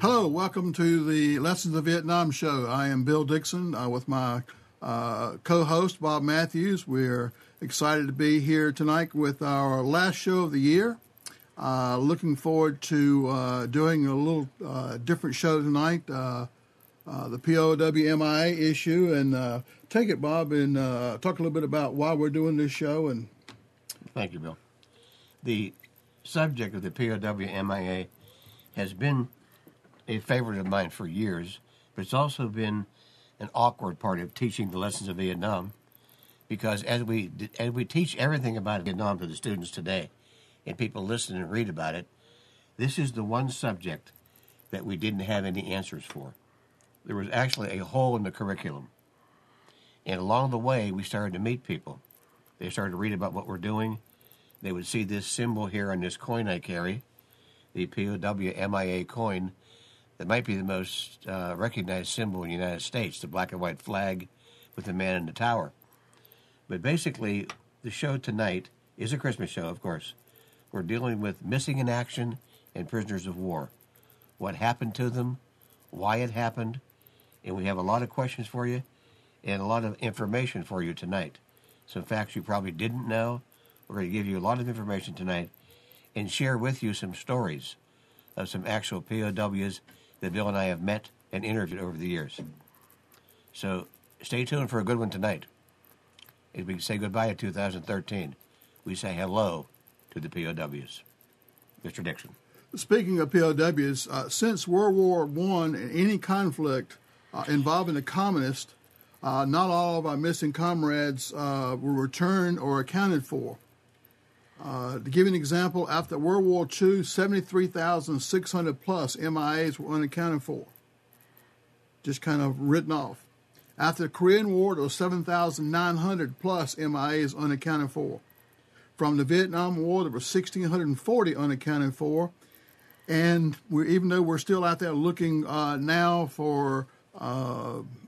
Hello, welcome to the Lessons of Vietnam show. I am Bill Dixon with my co-host Bob Matthews. We're excited to be here tonight with our last show of the year. Looking forward to doing a little different show tonight, the POW MIA issue. And take it, Bob, and talk a little bit about why we're doing this show. And Thank you, Bill. The subject of the POW MIA has been a favorite of mine for years, but it's also been an awkward part of teaching the lessons of Vietnam, because as we teach everything about Vietnam to the students today, and people listen and read about it, this is the one subject that we didn't have any answers for. There was actually a hole in the curriculum, and along the way, we started to meet people. They started to read about what we're doing. They would see this symbol here on this coin I carry, the POW MIA coin, that might be the most recognized symbol in the United States, the black and white flag with the man in the tower. But basically, the show tonight is a Christmas show, of course. We're dealing with missing in action and prisoners of war. What happened to them, why it happened, and we have a lot of questions for you and a lot of information for you tonight. Some facts you probably didn't know. We're going to give you a lot of information tonight and share with you some stories of some actual POWs that Bill and I have met and interviewed over the years. So stay tuned for a good one tonight. As we say goodbye to 2013, we say hello to the POWs. Mr. Dixon. speaking of POWs, since World War I and any conflict involving the communists, not all of our missing comrades were returned or accounted for. To give you an example, after World War II, 73,600 plus MIAs were unaccounted for, just kind of written off. After the Korean War, there were 7,900 plus MIAs unaccounted for. From the Vietnam War, there were 1,640 unaccounted for. And even though we're still out there looking now for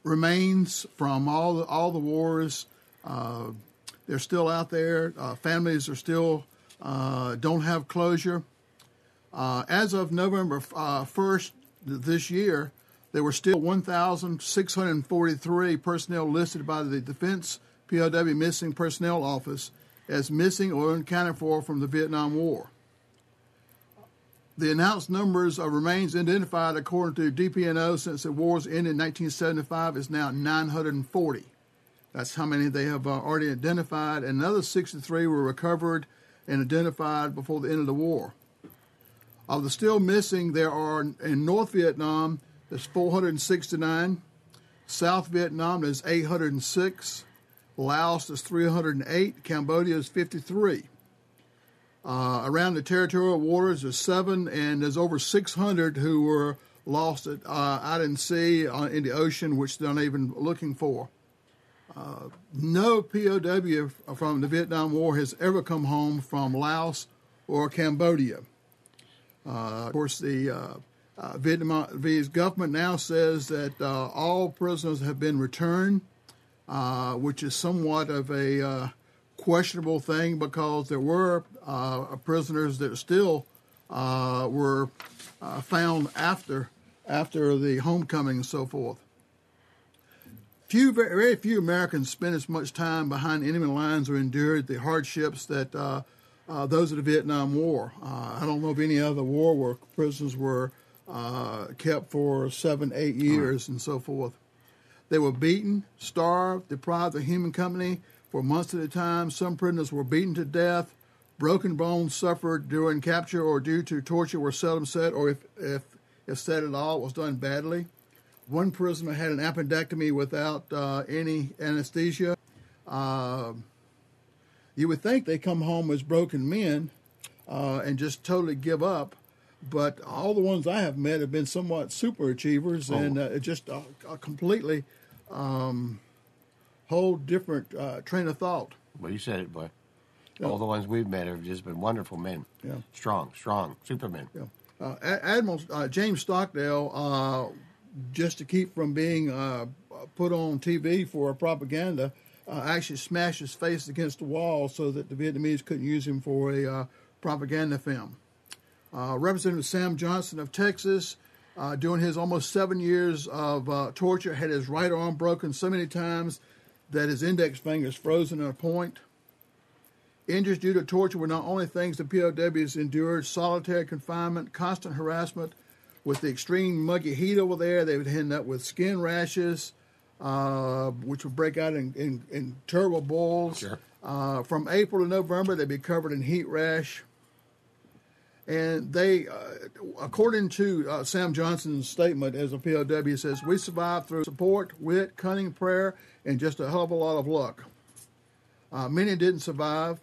remains from all the wars, they're still out there. Families are still don't have closure. As of November 1st this year, there were still 1,643 personnel listed by the Defense POW Missing Personnel Office as missing or unaccounted for from the Vietnam War. The announced numbers of remains identified according to DPNO since the wars ended in 1975 is now 940. That's how many they have already identified, and another 63 were recovered and identified before the end of the war. Of the still missing, there are in North Vietnam, there's 469, South Vietnam, there's 806, Laos is 308, Cambodia is 53. Around the territorial waters, there's 7, and there's over 600 who were lost out in sea, in the ocean, which they're not even looking for. No POW from the Vietnam War has ever come home from Laos or Cambodia. Of course, the Vietnamese government now says that all prisoners have been returned, which is somewhat of a questionable thing because there were prisoners that still were found after the homecoming and so forth. Very few Americans spent as much time behind enemy lines or endured the hardships that those of the Vietnam War. I don't know of any other war where prisoners were kept for 7, 8 years and so forth. They were beaten, starved, deprived of human company for months at a time. Some prisoners were beaten to death. Broken bones suffered during capture or due to torture were seldom said, or if said at all, it was done badly. One prisoner had an appendectomy without any anesthesia. You would think they come home as broken men and just totally give up, but all the ones I have met have been somewhat super achievers and just a completely whole different train of thought. Well, you said it, boy. Yeah. All the ones we've met have just been wonderful men. Yeah. Strong, supermen. Yeah. Admiral James Stockdale, just to keep from being put on TV for propaganda, actually smashed his face against the wall so that the Vietnamese couldn't use him for a propaganda film. Representative Sam Johnson of Texas during his almost 7 years of torture, had his right arm broken so many times that his index finger is frozen at a point. Injuries due to torture were not only things the POWs endured: solitary confinement, constant harassment. With the extreme muggy heat over there, they would end up with skin rashes, which would break out in terrible boils. Sure. From April to November, they'd be covered in heat rash. And they, according to Sam Johnson's statement as a POW, says, "We survived through support, wit, cunning, prayer, and just a hell of a lot of luck." Many didn't survive.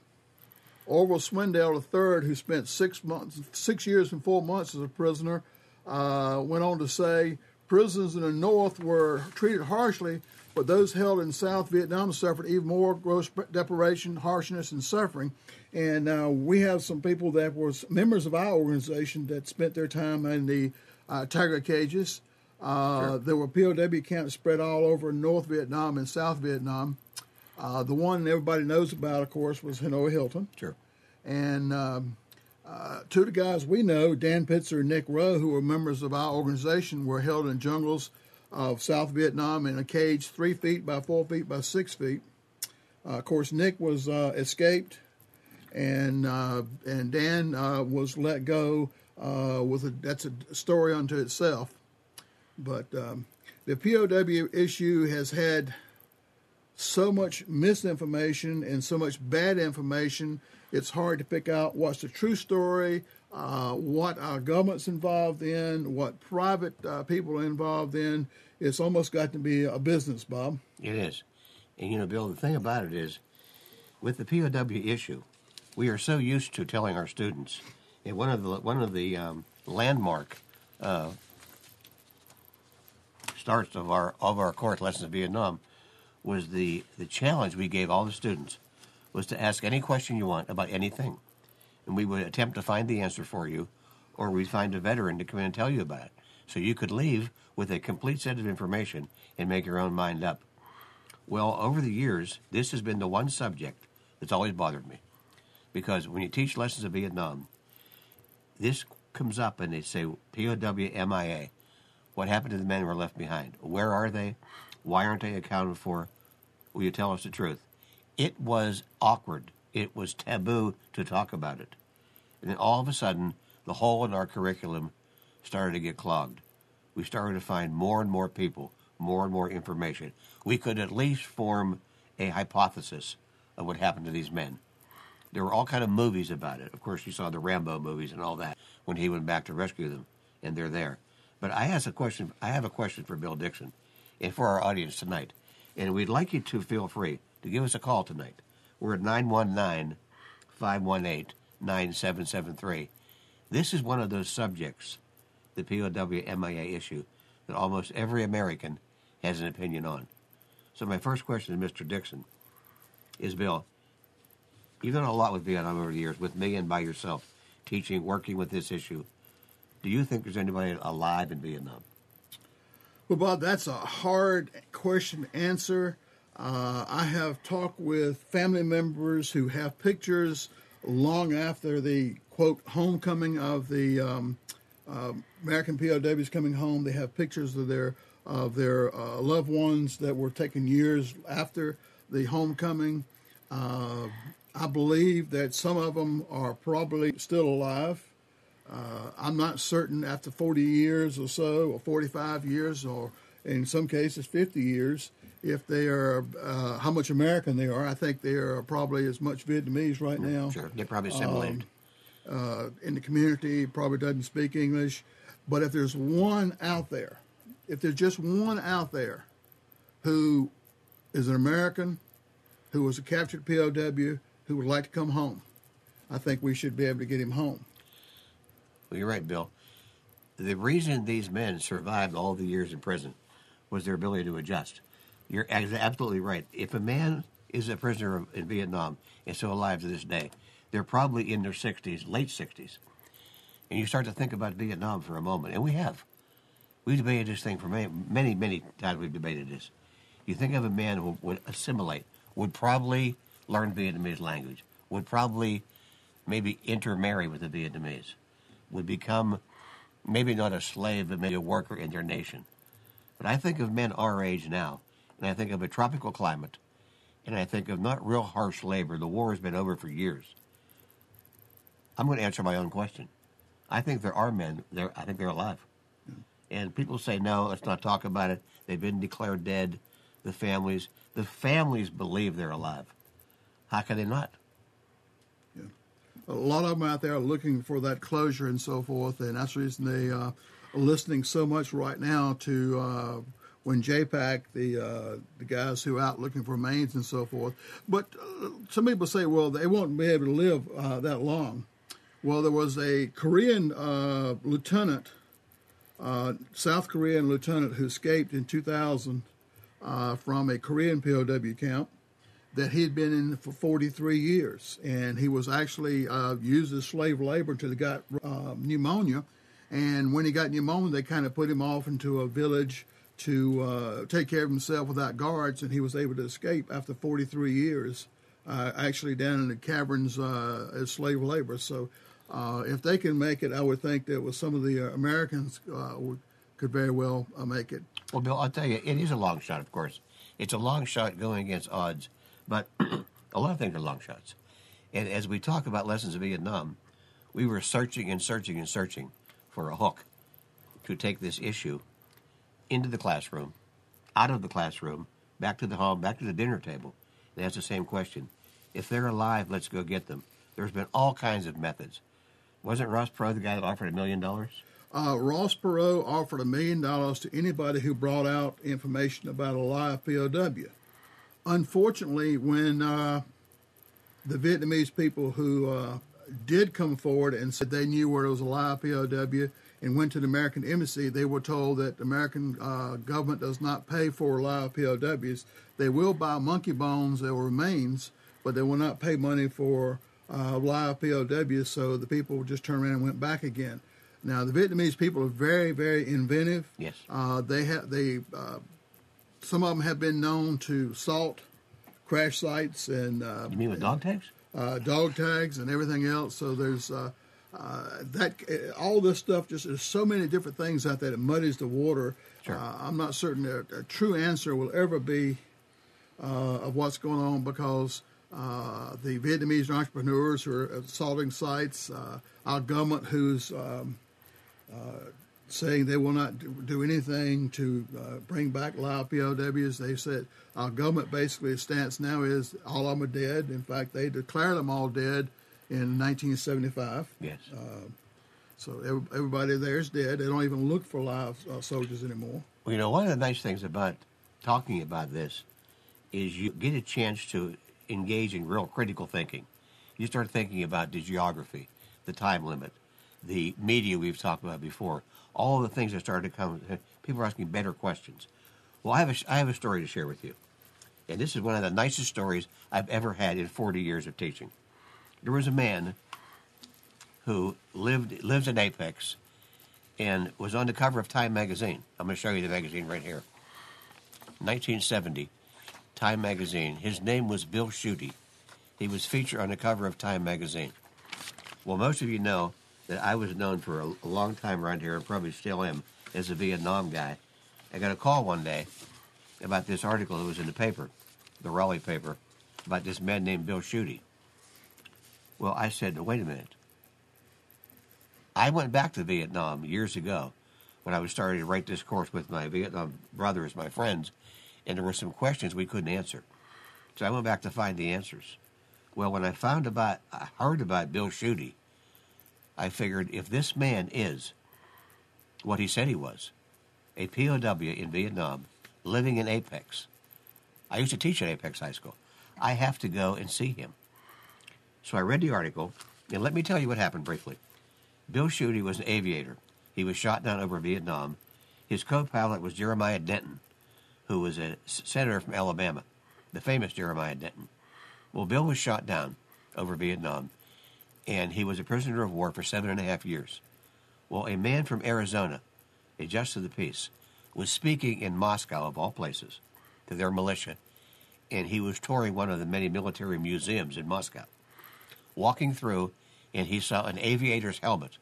Orville Swindell III, who spent 6 years and 4 months as a prisoner, went on to say, "Prisoners in the North were treated harshly, but those held in South Vietnam suffered even more gross deprivation, harshness, and suffering." And we have some people that were members of our organization that spent their time in the tiger cages. Sure. There were POW camps spread all over North Vietnam and South Vietnam. The one everybody knows about, of course, was Hanoi Hilton. Sure. And two of the guys we know, Dan Pitzer and Nick Rowe, who were members of our organization, were held in jungles of South Vietnam in a cage 3 feet by 4 feet by 6 feet. Of course, Nick was escaped, and Dan was let go. That's a story unto itself. But the POW issue has had so much misinformation and so much bad information. It's hard to pick out what's the true story, what our government's involved in, what private people are involved in. It's almost got to be a business, Bob. It is. And, Bill, the thing about it is, with the POW issue, we are so used to telling our students, and one of the landmark starts of our course, Lessons of Vietnam, was the challenge we gave all the students was to ask any question you want about anything. And we would attempt to find the answer for you, or we'd find a veteran to come in and tell you about it. So you could leave with a complete set of information and make your own mind up. Well, over the years, this has been the one subject that's always bothered me. Because when you teach Lessons of Vietnam, this comes up and they say, POW MIA. What happened to the men who were left behind? Where are they? Why aren't they accounted for? Will you tell us the truth? It was awkward. It was taboo to talk about it. And then all of a sudden, the hole in our curriculum started to get clogged. We started to find more and more people, more and more information. We could at least form a hypothesis of what happened to these men. There were all kind of movies about it. Of course, you saw the Rambo movies and all that when he went back to rescue them, and they're there. But I have a question for Bill Dixon and for our audience tonight. And we'd like you to feel free to give us a call tonight. We're at 919-518-9773. This is one of those subjects, the POW MIA issue, that almost every American has an opinion on. So my first question to Mr. Dixon is, Bill, you've done a lot with Vietnam over the years, with me and by yourself, teaching, working with this issue. Do you think there's anybody alive in Vietnam? Well, Bob, that's a hard question to answer. I have talked with family members who have pictures long after the, quote, homecoming of the American POWs coming home. They have pictures of their loved ones that were taken years after the homecoming. I believe that some of them are probably still alive. I'm not certain after 40 years or so, or 45 years, or in some cases 50 years, if they are, how much American they are. I think they are probably as much Vietnamese right now. Sure, they're probably assimilated. In the community, probably doesn't speak English. But if there's one out there, if there's just one out there who is an American, who was a captured POW, who would like to come home, I think we should be able to get him home. Well, you're right, Bill. The reason these men survived all the years in prison was their ability to adjust. You're absolutely right. If a man is a prisoner in Vietnam and still alive to this day, they're probably in their 60s, late 60s. And you start to think about Vietnam for a moment, and we have. We've debated this thing for many, many times. We've debated this. You think of a man who would assimilate, would probably learn Vietnamese language, would probably maybe intermarry with the Vietnamese, would become, maybe not a slave, but maybe a worker in their nation. But I think of men our age now, and I think of a tropical climate, and I think of not real harsh labor. The war has been over for years. I'm going to answer my own question. I think there are men there. I think they're alive. And people say, no, let's not talk about it. They've been declared dead. The families believe they're alive. How can they not? Yeah. A lot of them out there are looking for that closure and so forth, and that's the reason they are listening so much right now to when JPAC, the guys who are out looking for remains and so forth. But some people say, well, they won't be able to live that long. Well, there was a Korean lieutenant, South Korean lieutenant who escaped in 2000 from a Korean POW camp that he'd been in for 43 years. And he was actually used as slave labor until he got pneumonia. And when he got pneumonia, they kind of put him off into a village to take care of himself without guards, and he was able to escape after 43 years, actually down in the caverns as slave labor. So if they can make it, I would think that with some of the Americans could very well make it. Well, Bill, I'll tell you, it is a long shot, of course. It's a long shot going against odds, but a lot of things are long shots. And as we talk about lessons of Vietnam, we were searching and searching and searching for a hook to take this issue into the classroom, out of the classroom, back to the home, back to the dinner table. And that's the same question. If they're alive, let's go get them. There's been all kinds of methods. Wasn't Ross Perot the guy that offered $1 million? Ross Perot offered $1 million to anybody who brought out information about a live POW. Unfortunately, when the Vietnamese people who did come forward and said they knew where it was a live POW and went to the American embassy, they were told that the American government does not pay for live POWs. They will buy monkey bones or remains, but they will not pay money for live POWs, so the people just turned around and went back again. Now, the Vietnamese people are very, very inventive. Yes. Some of them have been known to salt crash sites and... you mean with dog tags? Dog tags and everything else. So there's all this stuff. Just there's so many different things out there that muddies the water. Sure. I'm not certain a true answer will ever be of what's going on because the Vietnamese entrepreneurs who are assaulting sites, our government who's saying they will not do anything to bring back live POWs. They said our government basically stance now is all of them are dead. In fact, they declared them all dead in 1975. Yes. So everybody there is dead. They don't even look for live soldiers anymore. Well, you know, one of the nice things about talking about this is you get a chance to engage in real critical thinking. You start thinking about the geography, the time limit, the media we've talked about before, all the things that started to come. People are asking better questions. Well, I have a story to share with you. And this is one of the nicest stories I've ever had in 40 years of teaching. There was a man who lives in Apex and was on the cover of Time magazine. I'm going to show you the magazine right here. 1970, Time magazine. His name was Bill Schuette. He was featured on the cover of Time magazine. Well, most of you know that I was known for a long time around here, and probably still am, as a Vietnam guy. I got a call one day about this article that was in the paper, the Raleigh paper, about this man named Bill Schuette. Well, I said, wait a minute. I went back to Vietnam years ago when I was starting to write this course with my Vietnam brothers, my friends, and there were some questions we couldn't answer. So I went back to find the answers. Well, when I heard about Bill Schuette, I figured if this man is what he said he was, a POW in Vietnam, living in Apex. I used to teach at Apex High School. I have to go and see him. So I read the article, and let me tell you what happened briefly. Bill Schuette was an aviator. He was shot down over Vietnam. His co-pilot was Jeremiah Denton, who was a senator from Alabama, the famous Jeremiah Denton. Well, Bill was shot down over Vietnam, and he was a prisoner of war for 7.5 years. Well, a man from Arizona, a justice of the peace, was speaking in Moscow, of all places, to their militia, and he was touring one of the many military museums in Moscow. Walking through, and he saw an aviator's helmet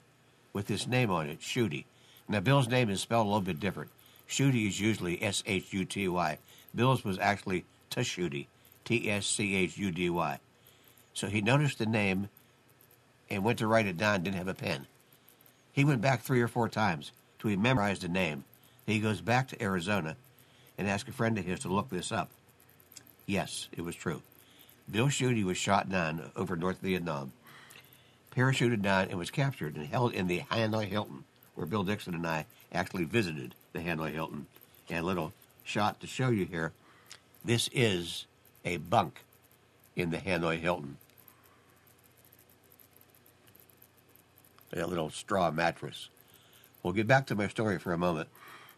with his name on it, Schuette, Now, Bill's name is spelled a little bit different. Schutte is usually S-H-U-T-Y. Bill's was actually Tschudy, T-S-C-H-U-D-Y. So he noticed the name and went to write it down, didn't have a pen. He went back 3 or 4 times till he memorized the name. He goes back to Arizona and asked a friend of his to look this up. Yes, it was true. Bill Schutte was shot down over North Vietnam, parachuted down, and was captured and held in the Hanoi Hilton, where Bill Dixon and I actually visited the Hanoi Hilton. And a little shot to show you here. This is a bunk in the Hanoi Hilton. A little straw mattress. We'll get back to my story for a moment.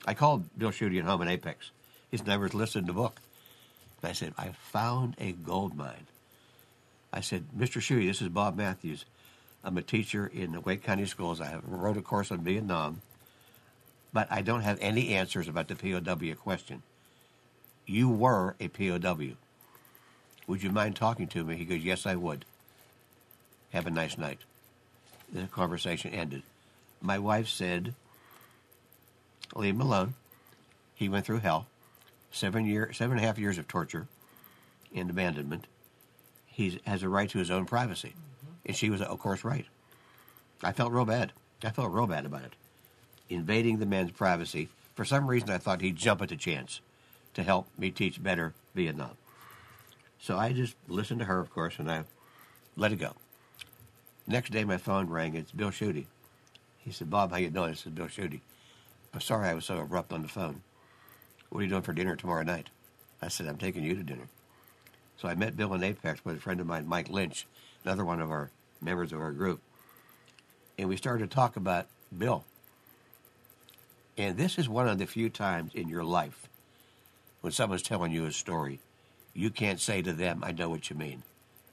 I called Bill Schutte at home in Apex. He's never listened to the book. And I said, I found a gold mine. I said, Mr. Schutte, this is Bob Matthews. I'm a teacher in the Wake County schools. I wrote a course on Vietnam, but I don't have any answers about the POW question. You were a POW. Would you mind talking to me? He goes, yes, I would. Have a nice night. The conversation ended. My wife said, leave him alone. He went through hell. 7.5 years of torture and abandonment. He has a right to his own privacy. And she was, of course, right. I felt real bad. I felt real bad about it. Invading the man's privacy. For some reason, I thought he'd jump at the chance to help me teach better Vietnam. So I just listened to her, of course, and I let it go. Next day, my phone rang. It's Bill Schutte. He said, Bob, how you doing? This is Bill Schutte. I'm sorry I was so abrupt on the phone. What are you doing for dinner tomorrow night? I said, I'm taking you to dinner. So I met Bill in Apex with a friend of mine, Mike Lynch, another one of our members of our group. And we started to talk about Bill. And this is one of the few times in your life when someone's telling you a story, you can't say to them, I know what you mean.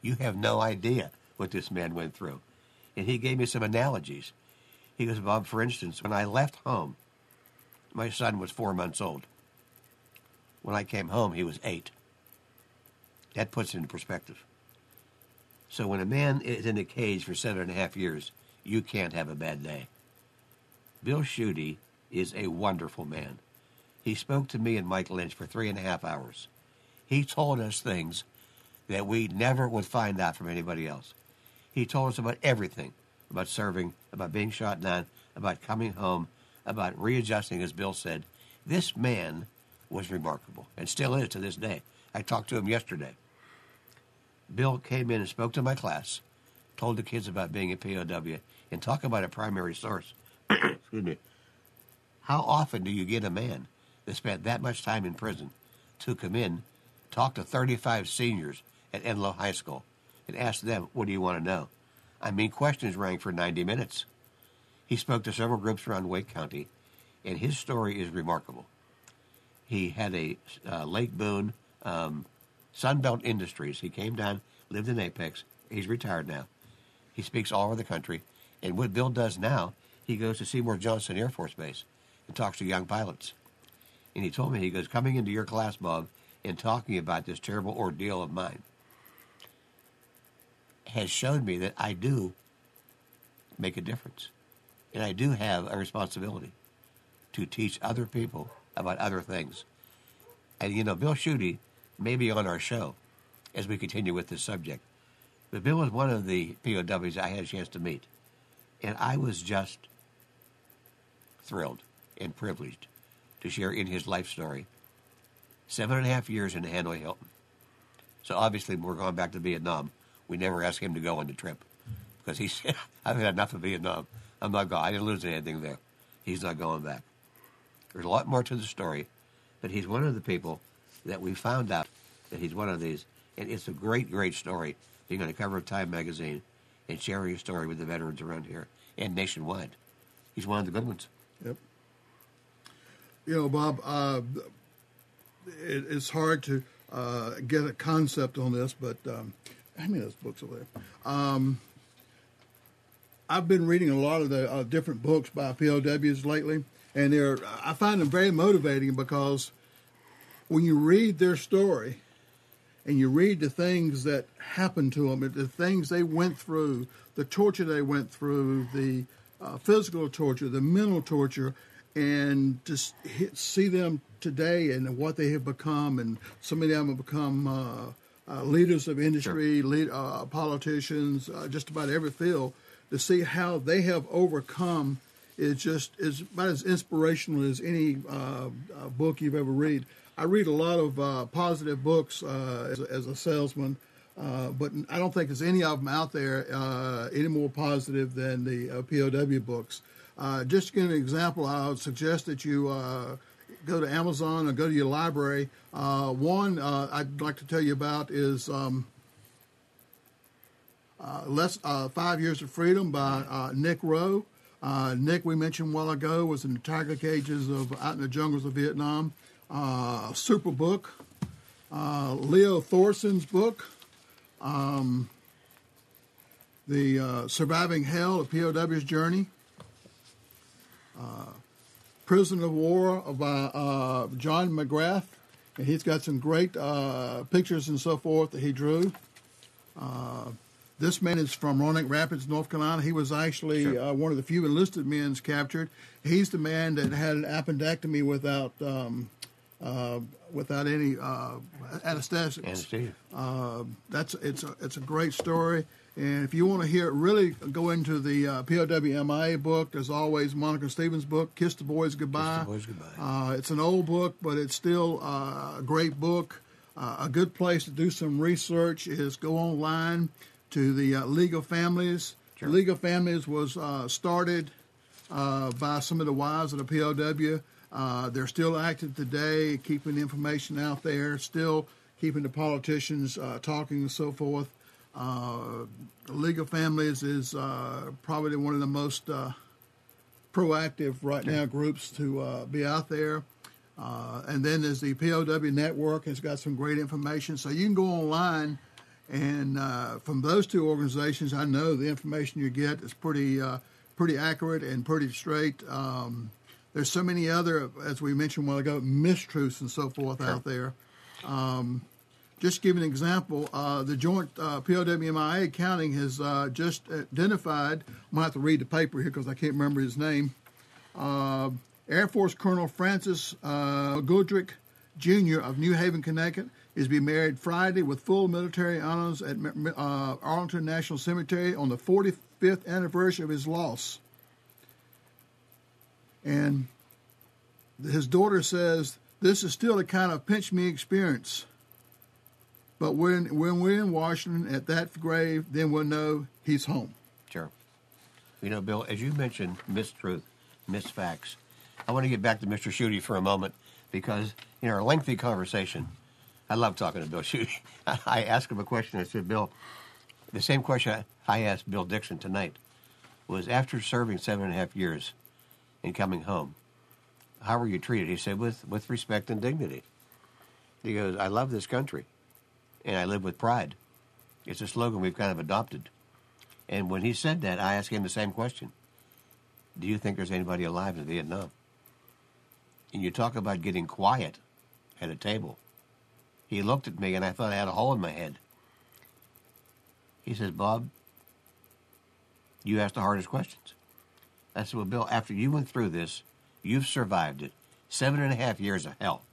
You have no idea what this man went through. And he gave me some analogies. He goes, Bob, for instance, when I left home, my son was 4 months old. When I came home, he was 8. That puts it in perspective. So when a man is in a cage for 7.5 years, you can't have a bad day. Bill Schutte is a wonderful man. He spoke to me and Mike Lynch for 3.5 hours. He told us things that we never would find out from anybody else. He told us about everything, about serving, about being shot down, about coming home, about readjusting, as Bill said. This man was remarkable, and still is to this day. I talked to him yesterday. Bill came in and spoke to my class, told the kids about being a POW, and talk about a primary source. Excuse me. How often do you get a man that spent that much time in prison to come in, talk to 35 seniors at Enloe High School, and ask them, what do you want to know? I mean, questions rang for 90 minutes. He spoke to several groups around Wake County, and his story is remarkable. He had a Lake Boone, Sunbelt Industries. He came down, lived in Apex. He's retired now. He speaks all over the country. And what Bill does now, he goes to Seymour Johnson Air Force Base and talks to young pilots. And he told me, he goes, coming into your class, Bob, and talking about this terrible ordeal of mine has showed me that I do make a difference. And I do have a responsibility to teach other people about other things. And, you know, Bill Schutte may be on our show as we continue with this subject. But Bill was one of the POWs I had a chance to meet. And I was just thrilled and privileged to share in his life story. 7.5 years in the Hanoi Hilton. So obviously, when we're going back to Vietnam, we never asked him to go on the trip. Because he said, I've had enough of Vietnam. I'm not going. I didn't lose anything there. He's not going back. There's a lot more to the story. But he's one of the people that we found out that he's one of these. And it's a great, great story. Being on the cover of Time magazine and sharing his story with the veterans around here and nationwide. He's one of the good ones. Yep. You know, Bob, it's hard to get a concept on this, but how many of those books are there? I've been reading a lot of the different books by POWs lately, and I find them very motivating because when you read their story and you read the things that happened to them, the things they went through, the torture they went through, the physical torture, the mental torture, and just see them today and what they have become, and so many of them have become leaders of industry, politicians, just about every field. To see how they have overcome is about as inspirational as any book you've ever read. I read a lot of positive books as a salesman, but I don't think there's any of them out there any more positive than the POW books. Just to give an example, I would suggest that you go to Amazon or go to your library. One I'd like to tell you about is 5 Years of Freedom by Nick Rowe. Nick, we mentioned a while ago, was in the tiger cages out in the jungles of Vietnam. Super book. Leo Thorson's book, The Surviving Hell, A POW's Journey. Prisoner of War by John McGrath, and he's got some great pictures and so forth that he drew. This man is from Roanoke Rapids, North Carolina. He was actually one of the few enlisted men captured. He's the man that had an appendectomy without any anesthetics. It's a great story. And if you want to hear it really go into the POW MIA book, there's always Monica Stevens' book, Kiss the Boys Goodbye. Kiss the Boys Goodbye. It's an old book, but it's still a great book. A good place to do some research is go online to the League of Families. Sure. The League of Families was started by some of the wives of the POW. They're still active today, keeping the information out there, still keeping the politicians talking and so forth. The League of Families is probably one of the most proactive right now groups to be out there. And then there's the POW Network. It's got some great information. So you can go online, and from those two organizations, I know the information you get is pretty accurate and pretty straight. There's so many other, as we mentioned a while ago, mistruths and so forth out there. Just to give an example, the joint POW-MIA accounting has just identified, I'm going to have to read the paper here because I can't remember his name, Air Force Colonel Francis Goodrick, Jr. of New Haven, Connecticut, is to be married Friday with full military honors at Arlington National Cemetery on the 45th anniversary of his loss. And his daughter says, this is still a kind of pinch me experience. But when we're in Washington at that grave, then we'll know he's home. Sure. You know, Bill, as you mentioned mistruth, misfacts, I want to get back to Mr. Schutte for a moment because in our lengthy conversation, I love talking to Bill Schutte. I asked him a question. I said, Bill, the same question I asked Bill Dixon tonight was after serving 7.5 years and coming home, how were you treated? He said, with respect and dignity. He goes, I love this country. And I live with pride. It's a slogan we've kind of adopted. And when he said that, I asked him the same question. Do you think there's anybody alive in Vietnam? And you talk about getting quiet at a table. He looked at me, and I thought I had a hole in my head. He says, Bob, you asked the hardest questions. I said, well, Bill, after you went through this, you've survived it. 7.5 years of hell.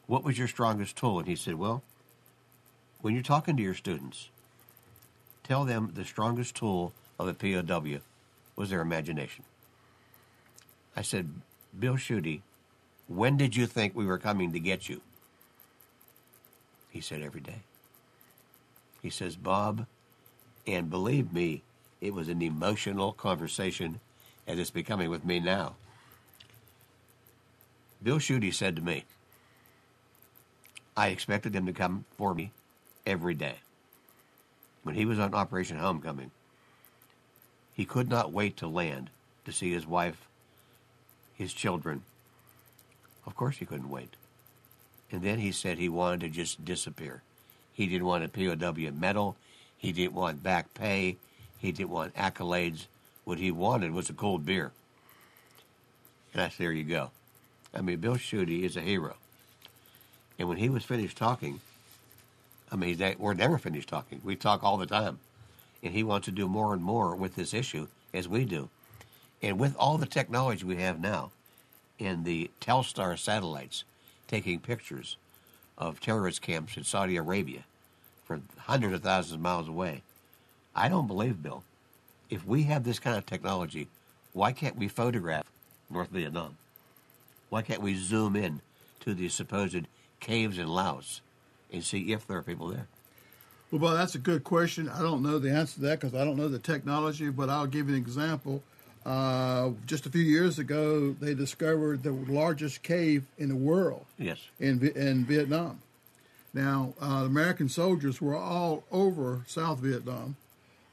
What was your strongest tool? And he said, well, when you're talking to your students, tell them the strongest tool of a POW was their imagination. I said, Bill Schutte, when did you think we were coming to get you? He said, every day. He says, Bob, and believe me, it was an emotional conversation as it's becoming with me now. Bill Schutte said to me, I expected them to come for me every day. When he was on Operation Homecoming, he could not wait to land to see his wife, his children. Of course he couldn't wait. And then he said he wanted to just disappear. He didn't want a POW medal. He didn't want back pay. He didn't want accolades. What he wanted was a cold beer. And I said, there you go. I mean, Bill Schutte is a hero. And when he was finished talking, I mean, we're never finished talking. We talk all the time. And he wants to do more and more with this issue, as we do. And with all the technology we have now, in the Telstar satellites taking pictures of terrorist camps in Saudi Arabia from hundreds of thousands of miles away. I don't believe, Bill, if we have this kind of technology, why can't we photograph North Vietnam? Why can't we zoom in to the supposed caves in Laos and see if there are people there? Well, that's a good question. I don't know the answer to that because I don't know the technology, but I'll give you an example. Just a few years ago, they discovered the largest cave in the world. Yes. In Vietnam. Now, American soldiers were all over South Vietnam.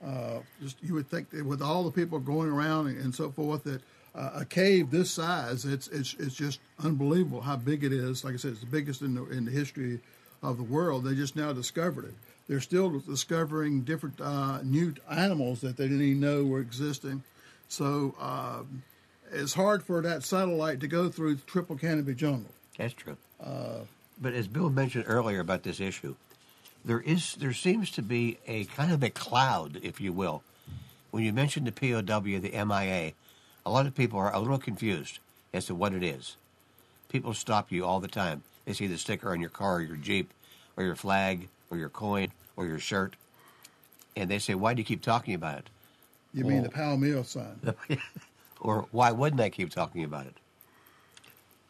You would think that with all the people going around and so forth, that a cave this size, it's just unbelievable how big it is. Like I said, it's the biggest in the history of the world. They just now discovered it. They're still discovering different new animals that they didn't even know were existing. So it's hard for that satellite to go through the triple canopy jungle. That's true. But as Bill mentioned earlier about this issue, there seems to be a kind of a cloud, if you will. When you mention the POW, the MIA, a lot of people are a little confused as to what it is. People stop you all the time. They see the sticker on your car or your Jeep or your flag or your coin or your shirt, and they say, why do you keep talking about it? You mean the POW MIA sign? Or why wouldn't I keep talking about it?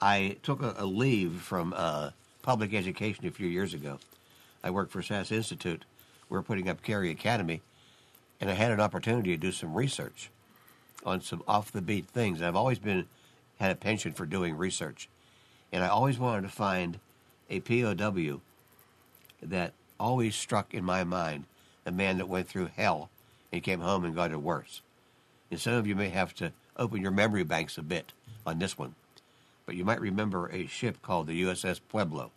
I took a leave from public education a few years ago. I worked for SAS Institute. We were putting up Carey Academy, and I had an opportunity to do some research on some off-the-beat things. I've always had a penchant for doing research, and I always wanted to find a POW that always struck in my mind a man that went through hell and came home and got it worse. And some of you may have to open your memory banks a bit on this one, but you might remember a ship called the USS Pueblo,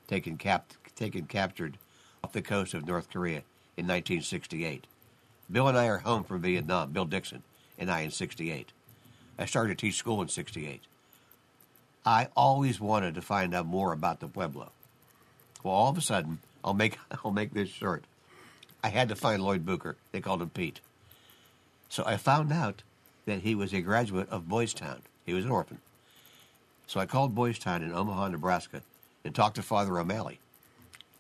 taken captured off the coast of North Korea in 1968. Bill and I are home from Vietnam, Bill Dixon and I in 68. I started to teach school in 68. I always wanted to find out more about the Pueblo. Well, all of a sudden, I'll make this short. I had to find Lloyd Booker. They called him Pete. So I found out that he was a graduate of Boys Town. He was an orphan. So I called Boys Town in Omaha, Nebraska, and talked to Father O'Malley.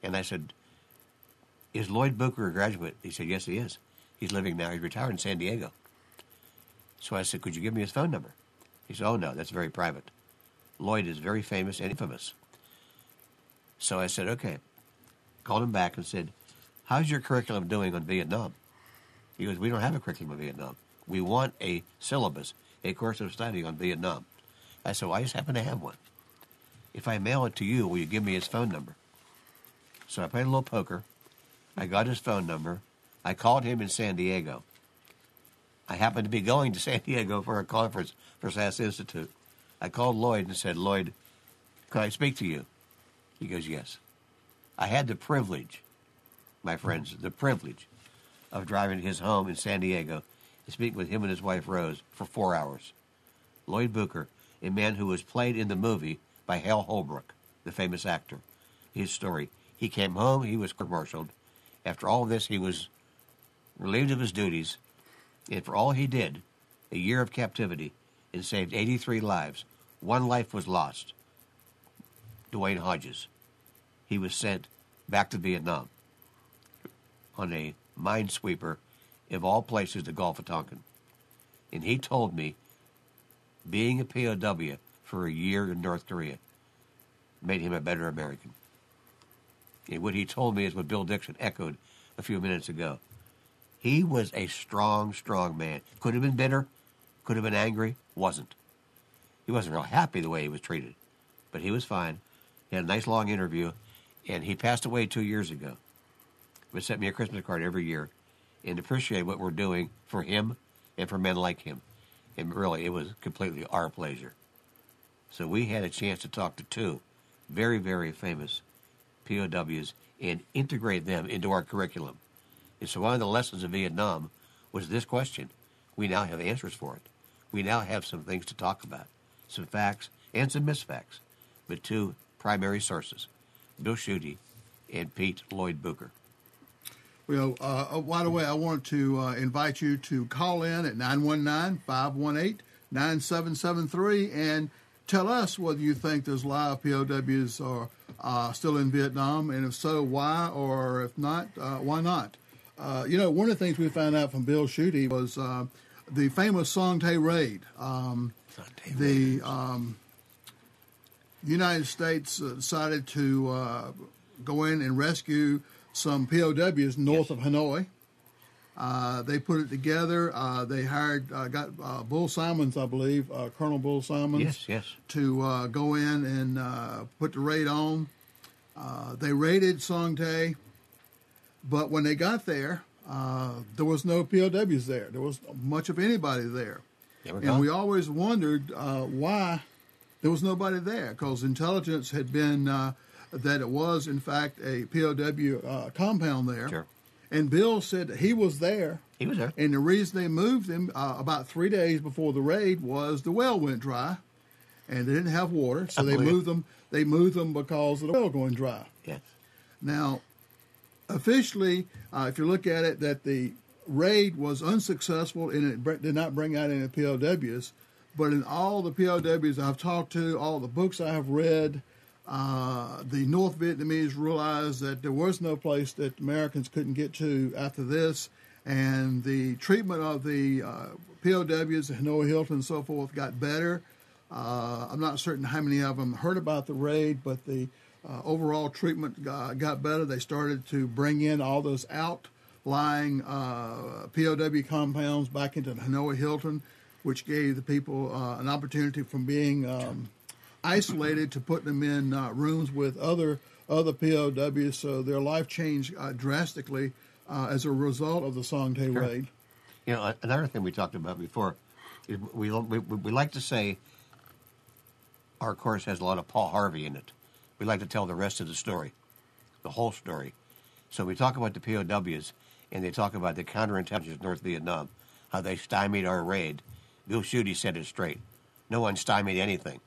And I said, is Lloyd Booker a graduate? He said, yes, he is. He's living now. He's retired in San Diego. So I said, could you give me his phone number? He said, oh, no, that's very private. Lloyd is very famous and infamous. So I said, okay. Called him back and said, how's your curriculum doing on Vietnam? He goes, we don't have a curriculum on Vietnam. We want a syllabus, a course of study on Vietnam. I said, well, I just happen to have one. If I mail it to you, will you give me his phone number? So I played a little poker. I got his phone number. I called him in San Diego. I happened to be going to San Diego for a conference for SAS Institute. I called Lloyd and said, Lloyd, could I speak to you? He goes, yes. I had the privilege, my friends, the privilege of driving to his home in San Diego and speak with him and his wife, Rose, for 4 hours. Lloyd Booker, a man who was played in the movie by Hal Holbrook, the famous actor. His story. He came home, he was court-martialed. After all of this, he was relieved of his duties, and for all he did, a year of captivity, and saved 83 lives. 1 life was lost. Dwayne Hodges. He was sent back to Vietnam on a minesweeper, of all places, the Gulf of Tonkin. And he told me being a POW for a year in North Korea made him a better American. And what he told me is what Bill Dixon echoed a few minutes ago. He was a strong, strong man. Could have been bitter, could have been angry, wasn't. He wasn't real happy the way he was treated, but he was fine. He had a nice long interview, and he passed away 2 years ago. He would send me a Christmas card every year and appreciate what we're doing for him and for men like him. And really, it was completely our pleasure. So we had a chance to talk to 2 very, very famous POWs and integrate them into our curriculum. And so one of the lessons of Vietnam was this question. We now have answers for it. We now have some things to talk about, some facts and some misfacts, but 2 primary sources, Bill Schutte and Pete Lloyd Booker. Well, by the way, I want to invite you to call in at 919-518-9790. 9773 and tell us whether you think those live POWs are still in Vietnam, and if so, why, or if not, why not? One of the things we found out from Bill Schuette was the famous Song Tay raid. The United States decided to go in and rescue some POWs north of Hanoi. They put it together. They got Bull Simons, I believe, Colonel Bull Simons, to go in and put the raid on. They raided Song Tay, but when they got there was no POWs there. There was much of anybody there. And we always wondered why there was nobody there, because intelligence had been that it was, in fact, a POW compound there. Sure. And Bill said that he was there. He was there. And the reason they moved him about 3 days before the raid was the well went dry, and they didn't have water, so they moved them. They moved them because of the well going dry. Yes. Now, officially, if you look at it, that the raid was unsuccessful and it did not bring out any POWs. But in all the POWs I've talked to, all the books I have read, the North Vietnamese realized that there was no place that Americans couldn't get to after this, and the treatment of the POWs, Hanoi Hilton and so forth, got better. I'm not certain how many of them heard about the raid, but the overall treatment got better. They started to bring in all those outlying POW compounds back into the Hanoi Hilton, which gave the people an opportunity from being isolated to putting them in rooms with other POWs. So their life changed drastically as a result of the Song Tay raid. Another thing we talked about before, is we like to say our course has a lot of Paul Harvey in it. We like to tell the rest of the story, the whole story. So we talk about the POWs, and they talk about the counterintelligence of North Vietnam, how they stymied our raid. Bill Schuette said it straight. No one stymied anything.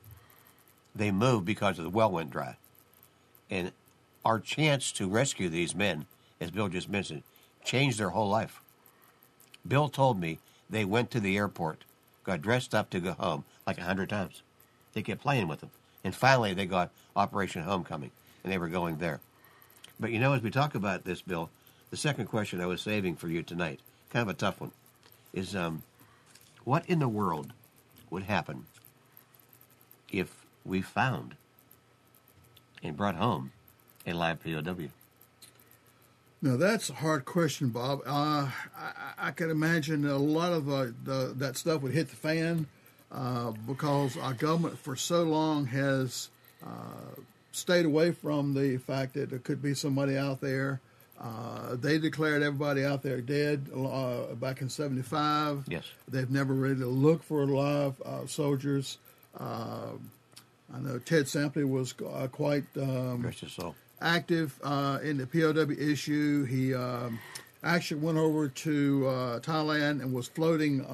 They moved because the well went dry. And our chance to rescue these men, as Bill just mentioned, changed their whole life. Bill told me they went to the airport, got dressed up to go home like 100 times. They kept playing with them. And finally they got Operation Homecoming, and they were going there. But as we talk about this, Bill, the second question I was saving for you tonight, kind of a tough one, is what in the world would happen if we found and brought home a live POW? Now, that's a hard question, Bob. I can imagine a lot of that stuff would hit the fan because our government for so long has stayed away from the fact that there could be somebody out there. They declared everybody out there dead back in 1975. Yes. They've never really looked for live soldiers. I know Ted Sampley was quite active in the POW issue. He actually went over to Thailand and was floating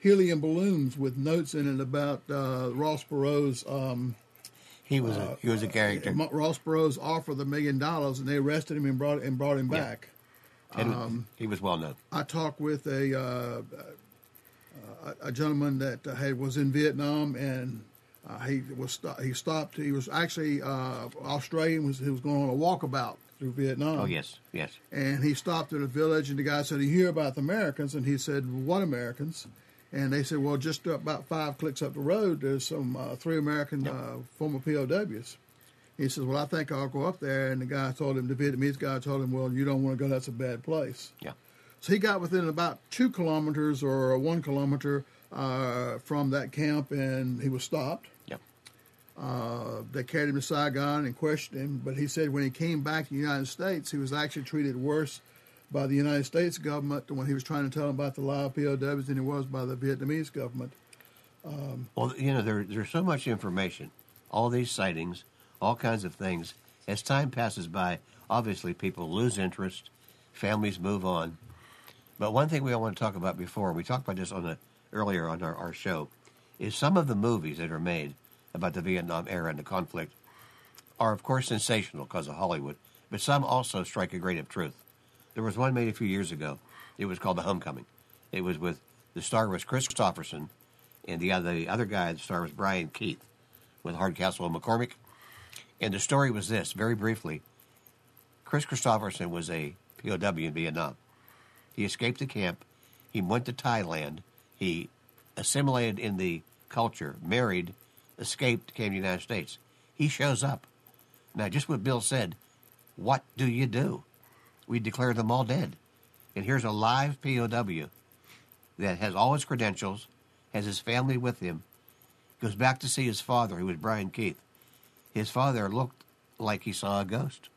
helium balloons with notes in it about Ross Perot's. He was a character. Ross Perot's offer the $1 million, and they arrested him and brought him back. He was well known. I talked with a gentleman that was in Vietnam, and he stopped. He was actually Australian. He was going on a walkabout through Vietnam. Oh yes. And he stopped at a village, and the guy said, "You hear about the Americans?" And he said, "What Americans?" And they said, "Well, just about 5 clicks up the road, there's some 3 American former POWs." He says, "Well, I think I'll go up there." And the Vietnamese guy told him, "Well, you don't want to go. That's a bad place." Yeah. So he got within about 2 kilometers or 1 kilometer from that camp, and he was stopped. Yep. They carried him to Saigon and questioned him, but he said when he came back to the United States, he was actually treated worse by the United States government when he was trying to tell them about the live POWs than he was by the Vietnamese government. Well, there's so much information, all these sightings, all kinds of things. As time passes by, obviously people lose interest, families move on. But one thing we all want to talk about before, we talked about this earlier on our show, is some of the movies that are made about the Vietnam era and the conflict are, of course, sensational because of Hollywood, but some also strike a grain of truth. There was one made a few years ago. It was called The Homecoming. It was the star was Chris Christopherson and the other guy, the star was Brian Keith with Hardcastle and McCormick. And the story was this, very briefly. Chris Christopherson was a POW in Vietnam. He escaped the camp. He went to Thailand. He assimilated in the culture, married, escaped, came to the United States. He shows up. Now, just what Bill said, what do you do? We declare them all dead. And here's a live POW that has all his credentials, has his family with him, goes back to see his father, who was Brian Keith. His father looked like he saw a ghost.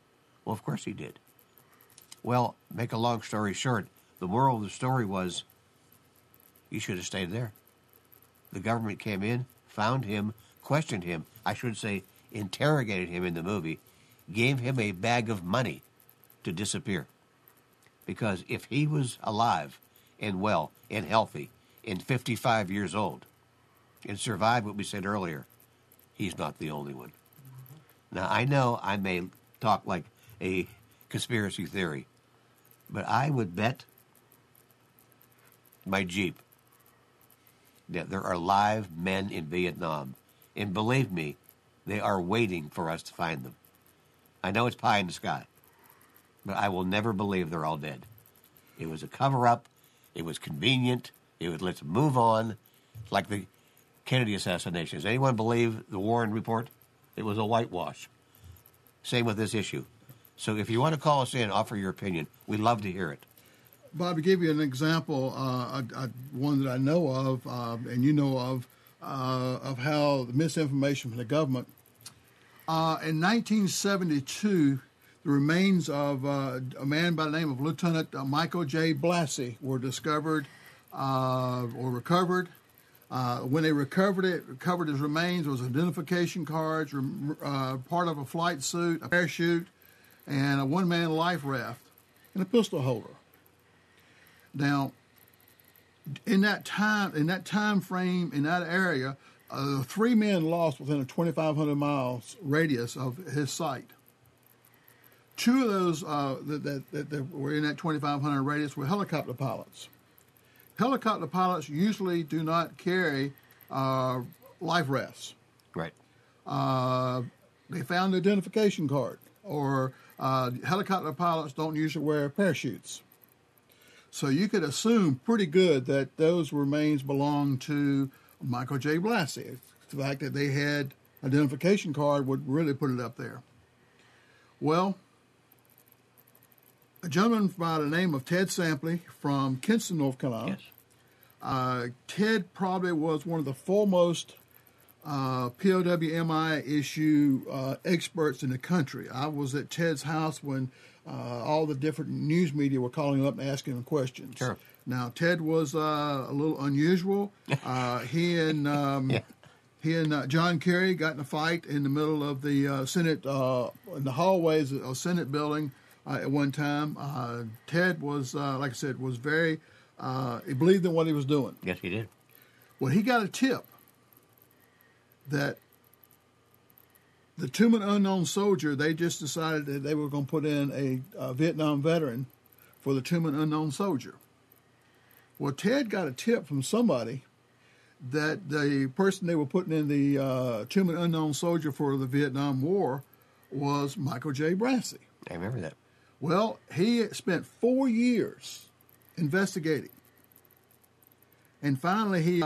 Well, of course he did. Well, make a long story short, the moral of the story was, he should have stayed there. The government came in, found him, questioned him, I should say interrogated him in the movie, gave him a bag of money to disappear. Because if he was alive and well and healthy and 55 years old and survived what we said earlier, he's not the only one. Now, I know I may talk like a conspiracy theory, but I would bet my Jeep that there are live men in Vietnam. And believe me, they are waiting for us to find them. I know it's pie in the sky, but I will never believe they're all dead. It was a cover-up. It was convenient. It was, let's move on. Like the Kennedy assassination. Does anyone believe the Warren report? It was a whitewash. Same with this issue. So if you want to call us in, offer your opinion. We'd love to hear it. Bob, to give you an example, one that I know of, and you know of how the misinformation from the government. In 1972, the remains of a man by the name of Lieutenant Michael J. Blassie were discovered or recovered. When they recovered his remains was identification cards, part of a flight suit, a parachute, and a one-man life raft, and a pistol holder. Now, in that time frame, in that area, 3 men lost within a 2,500 miles radius of his site. 2 of those that were in that 2,500 radius were helicopter pilots. Helicopter pilots usually do not carry life rafts. Right. They found the identification card, or helicopter pilots don't usually wear parachutes. So you could assume pretty good that those remains belonged to Michael J. Blassie. The fact that they had identification card would really put it up there. Well, a gentleman by the name of Ted Sampley from Kinston, North Carolina. Yes. Ted probably was one of the foremost POW MIA issue experts in the country. I was at Ted's house when all the different news media were calling up and asking him questions. Sure. Now, Ted was a little unusual. He and John Kerry got in a fight in the middle of the Senate, in the hallways of the Senate building at one time. Ted was, like I said, was very, he believed in what he was doing. Yes, he did. Well, he got a tip that the two-man unknown soldier, they just decided that they were going to put in a Vietnam veteran for the two-man unknown soldier. Well, Ted got a tip from somebody that the person they were putting in the two-man unknown soldier for the Vietnam War was Michael J. Blassie. I remember that. Well, he spent 4 years investigating. And finally, he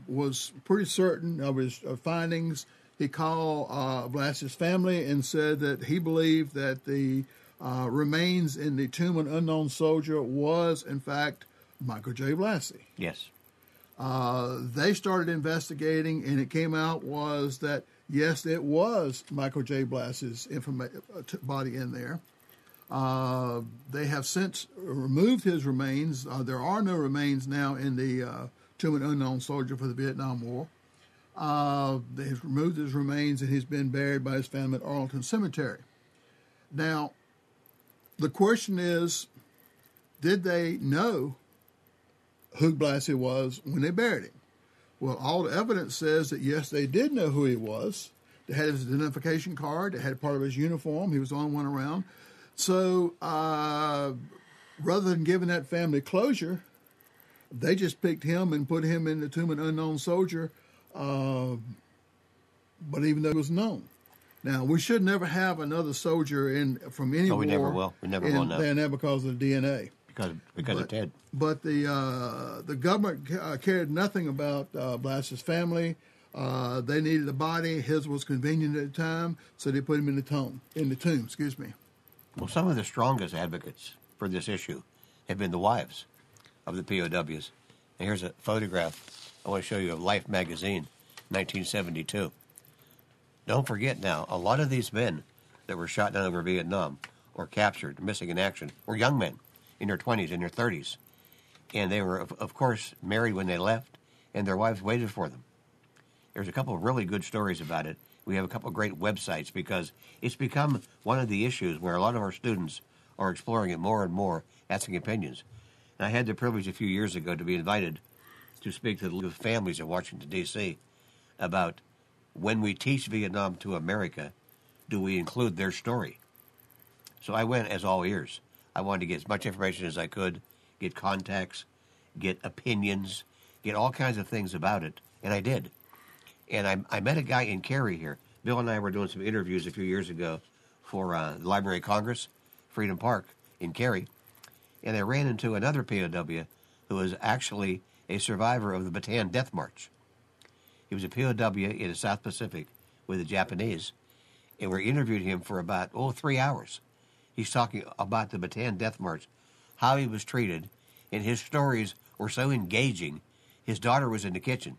was pretty certain of his findings. He called Blassie's family and said that he believed that the remains in the two-man unknown soldier was, in fact, Michael J. Blassie. Yes. They started investigating, and it came out was that, yes, it was Michael J. Blassie's body in there. They have since removed his remains. There are no remains now in the two-man unknown soldier for the Vietnam War. They have removed his remains, and he's been buried by his family at Arlington Cemetery. Now, the question is, did they know who Blassie was when they buried him? Well, all the evidence says that, yes, they did know who he was. They had his identification card. They had part of his uniform. He was the only one around. So rather than giving that family closure, They just picked him and put him in the Tomb of an Unknown Soldier, but even though it was known. Now, we should never have another soldier from any war. We never will. We never will now. There because of the DNA. Because of Ted. But the government cared nothing about Blass's family. They needed a body. His was convenient at the time, so they put him in the tomb. Excuse me. Well, some of the strongest advocates for this issue have been the wives of the POWs. And here's a photograph I want to show you of Life magazine, 1972. Don't forget now, a lot of these men that were shot down over Vietnam or captured, missing in action, were young men in their 20s, in their 30s. And they were, of course, married when they left, and their wives waited for them. There's a couple of really good stories about it. We have a couple of great websites because it's become one of the issues where a lot of our students are exploring it more and more, asking opinions. And I had the privilege a few years ago to be invited to speak to the League of Families in Washington, D.C. about when we teach Vietnam to America, do we include their story? So I went as all ears. I wanted to get as much information as I could, get contacts, get opinions, get all kinds of things about it, and I did. And I met a guy in Cary here. Bill and I were doing some interviews a few years ago for the Library of Congress, Freedom Park in Cary, and I ran into another POW who was actually a survivor of the Bataan Death March. He was a POW in the South Pacific with the Japanese, and we interviewed him for about, 3 hours. He's talking about the Bataan Death March, how he was treated, and his stories were so engaging. His daughter was in the kitchen,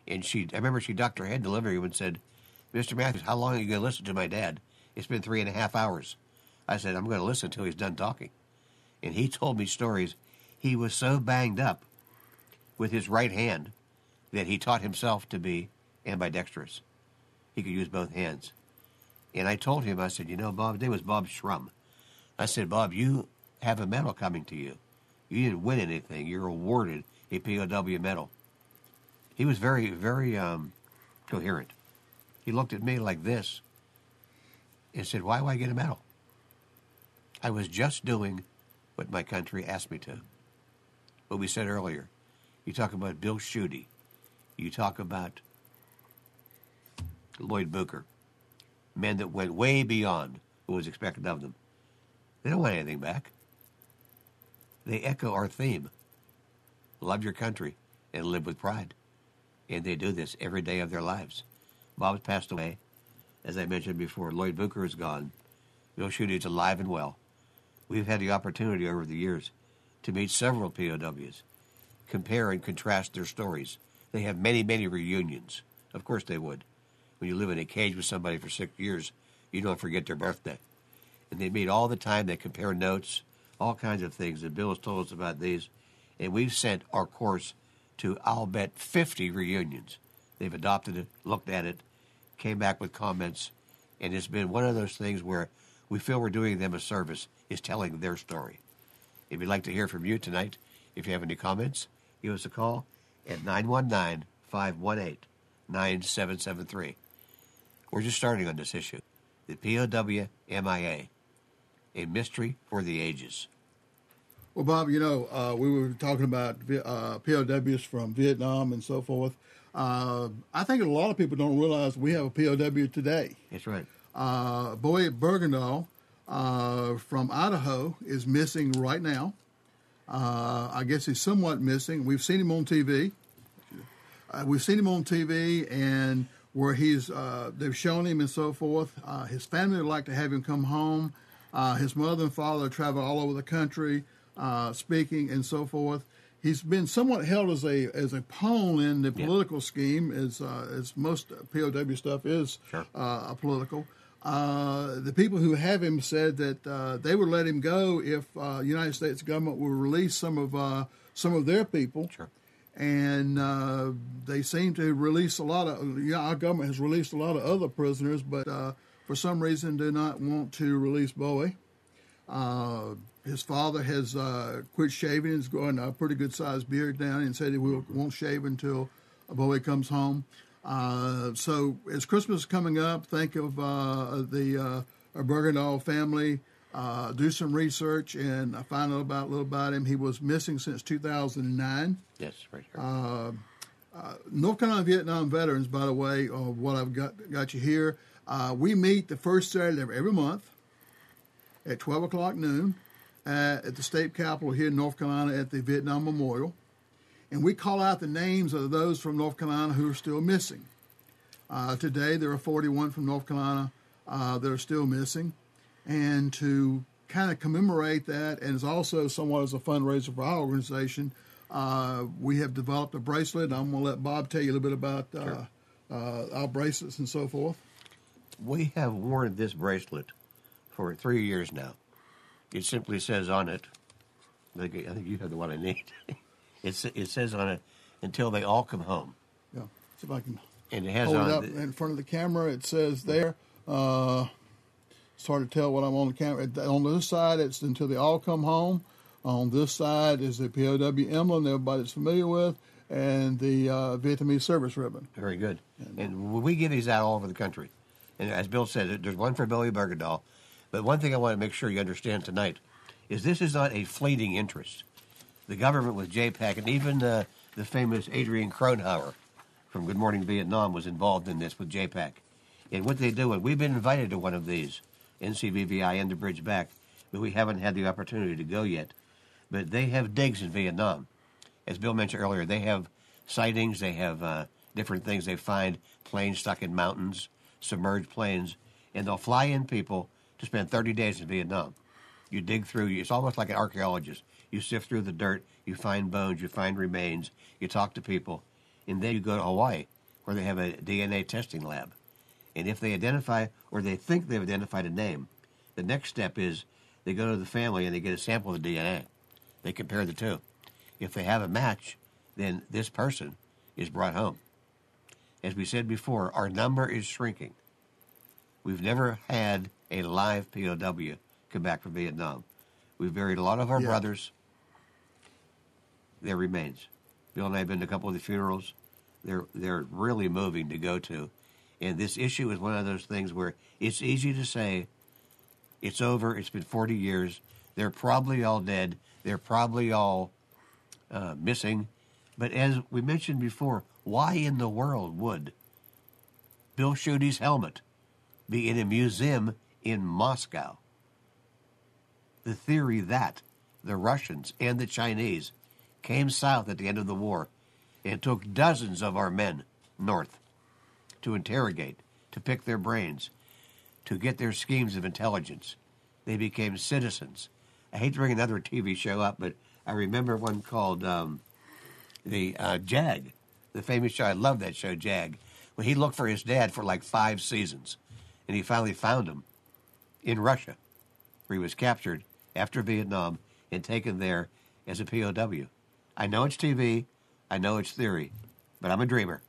and I remember she ducked her head in the living room and said, "Mr. Matthews, how long are you going to listen to my dad? It's been 3.5 hours. I said, "I'm going to listen until he's done talking." And he told me stories. He was so banged up with his right hand that he taught himself to be ambidextrous. He could use both hands. And I told him, I said, Bob, his name was Bob Schrum. I said, "Bob, you have a medal coming to you. You didn't win anything. You're awarded a POW medal." He was very, very coherent. He looked at me like this and said, "Why do I get a medal? I was just doing what my country asked me to." What we said earlier, you talk about Bill Schuette, you talk about Lloyd Booker, men that went way beyond what was expected of them. They don't want anything back. They echo our theme, love your country and live with pride. And they do this every day of their lives. Bob's passed away. As I mentioned before, Lloyd Booker is gone. Bill Schuette is alive and well. We've had the opportunity over the years to meet several POWs, compare and contrast their stories. They have many, many reunions. Of course they would. When you live in a cage with somebody for 6 years, you don't forget their birthday. And they meet all the time. They compare notes, all kinds of things. And Bill has told us about these. And we've sent our course to, I'll bet, 50 reunions. They've adopted it, looked at it, came back with comments, and it's been one of those things where we feel we're doing them a service, is telling their story. If you'd like to hear from you tonight, if you have any comments, give us a call at 919-518-9773. We're just starting on this issue. The POW MIA, a mystery for the ages. Well, Bob, we were talking about POWs from Vietnam and so forth. I think a lot of people don't realize we have a POW today. That's right. Boy Bergendahl from Idaho is missing right now. I guess he's somewhat missing. We've seen him on TV. And where they've shown him and so forth. His family would like to have him come home. His mother and father travel all over the country, speaking and so forth. He's been somewhat held as a pawn in the political scheme, as most POW stuff is. Sure. Political. The people who have him said that they would let him go if the United States government would release some of their people. Sure. And they seem to release a lot of. Our government has released a lot of other prisoners, but for some reason do not want to release Bowie. His father has quit shaving. He's growing a pretty good sized beard down, and said he won't shave until Bowie comes home. So as Christmas is coming up, think of the Bergendahl family. do some research, and I found out a little about him. He was missing since 2009. Yes, right here. North Carolina Vietnam veterans, by the way, what I've got you here. We meet the first Saturday of every month at 12 o'clock noon at the state capitol here in North Carolina at the Vietnam Memorial. And we call out the names of those from North Carolina who are still missing. Today, there are 41 from North Carolina that are still missing. And to kind of commemorate that, and it's also somewhat as a fundraiser for our organization, we have developed a bracelet. I'm going to let Bob tell you a little bit about our bracelets and so forth. We have worn this bracelet for 3 years now. It simply says on it, I think you have the one I need. It says on it, until they all come home. Yeah, see if I can and it has hold on it up in front of the camera. It says there, it's hard to tell what I'm on the camera. On this side, it's until they all come home. On this side is the POW emblem that everybody's familiar with, and the Vietnamese service ribbon. Very good. And we give these out all over the country. And as Bill said, there's one for Billy Bergendahl. But one thing I want to make sure you understand tonight is this is not a fleeting interest. The government with JPAC, and even the famous Adrian Cronauer from Good Morning Vietnam was involved in this with JPAC. And what they do, and we've been invited to one of these, NCVVI and the Bridge Back, but we haven't had the opportunity to go yet. But they have digs in Vietnam. As Bill mentioned earlier, they have sightings, they have different things they find, planes stuck in mountains, submerged planes, and they'll fly in people to spend 30 days in Vietnam. You dig through, it's almost like an archaeologist. You sift through the dirt, you find bones, you find remains, you talk to people, and then you go to Hawaii, where they have a DNA testing lab. And if they identify, or they think they've identified a name, the next step is they go to the family and they get a sample of the DNA. They compare the two. If they have a match, then this person is brought home. As we said before, our number is shrinking. We've never had a live POW come back from Vietnam. We've buried a lot of our brothers. Their remains. Bill and I have been to a couple of the funerals. They're really moving to go to. And this issue is one of those things where it's easy to say, it's over, it's been 40 years, they're probably all dead, they're probably all missing. But as we mentioned before, why in the world would Bill Schuete's helmet be in a museum in Moscow? The theory that the Russians and the Chinese came south at the end of the war and took dozens of our men north to interrogate, to pick their brains, to get their schemes of intelligence. They became citizens. I hate to bring another TV show up, but I remember one called the Jag, the famous show. I love that show, Jag. When he looked for his dad for like 5 seasons, and he finally found him in Russia, where he was captured after Vietnam and taken there as a POW. I know it's TV, I know it's theory, but I'm a dreamer,